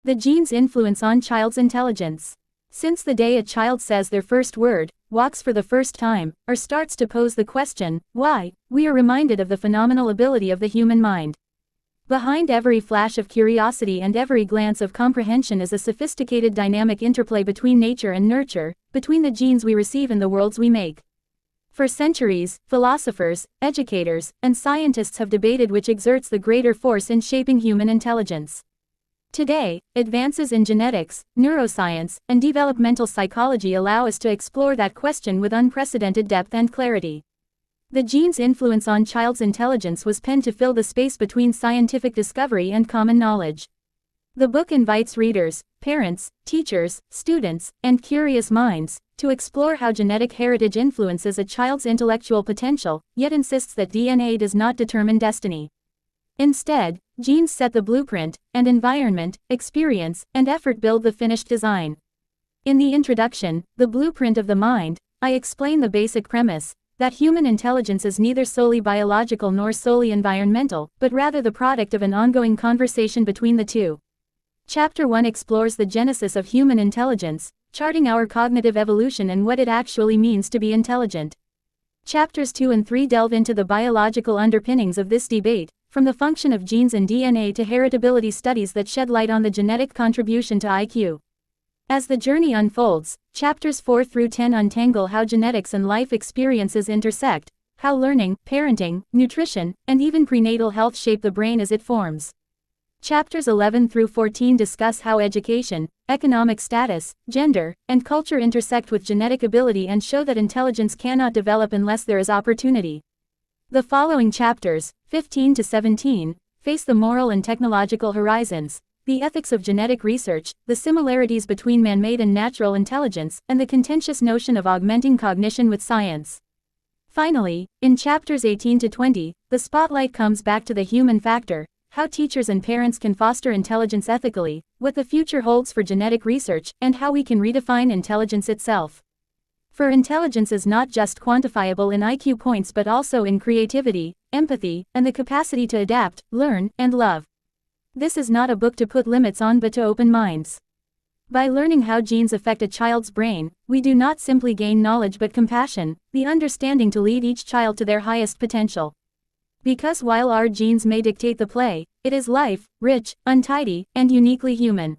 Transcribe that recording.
The genes' influence on child's intelligence. Since the day a child says their first word, walks for the first time, or starts to pose the question, why, we are reminded of the phenomenal ability of the human mind. Behind every flash of curiosity and every glance of comprehension is a sophisticated dynamic interplay between nature and nurture, between the genes we receive and the worlds we make. For centuries, philosophers, educators, and scientists have debated which exerts the greater force in shaping human intelligence. Today, advances in genetics, neuroscience, and developmental psychology allow us to explore that question with unprecedented depth and clarity. The genes' influence on child's intelligence was penned to fill the space between scientific discovery and common knowledge. The book invites readers, parents, teachers, students, and curious minds to explore how genetic heritage influences a child's intellectual potential, yet insists that DNA does not determine destiny. Instead, genes set the blueprint, and environment, experience, and effort build the finished design. In the introduction, The Blueprint of the Mind, I explain the basic premise that human intelligence is neither solely biological nor solely environmental, but rather the product of an ongoing conversation between the two. Chapter 1 explores the genesis of human intelligence, charting our cognitive evolution and what it actually means to be intelligent. Chapters 2 and 3 delve into the biological underpinnings of this debate, from the function of genes and DNA to heritability studies that shed light on the genetic contribution to IQ. As the journey unfolds, chapters 4 through 10 untangle how genetics and life experiences intersect, how learning, parenting, nutrition, and even prenatal health shape the brain as it forms. Chapters 11 through 14 discuss how education, economic status, gender, and culture intersect with genetic ability and show that intelligence cannot develop unless there is opportunity. The following chapters, 15 to 17, face the moral and technological horizons, the ethics of genetic research, the similarities between man-made and natural intelligence, and the contentious notion of augmenting cognition with science. Finally, in chapters 18 to 20, the spotlight comes back to the human factor, how teachers and parents can foster intelligence ethically, what the future holds for genetic research, and how we can redefine intelligence itself. For intelligence is not just quantifiable in IQ points but also in creativity, empathy, and the capacity to adapt, learn, and love. This is not a book to put limits on but to open minds. By learning how genes affect a child's brain, we do not simply gain knowledge but compassion, the understanding to lead each child to their highest potential. Because while our genes may dictate the play, it is life, rich, untidy, and uniquely human.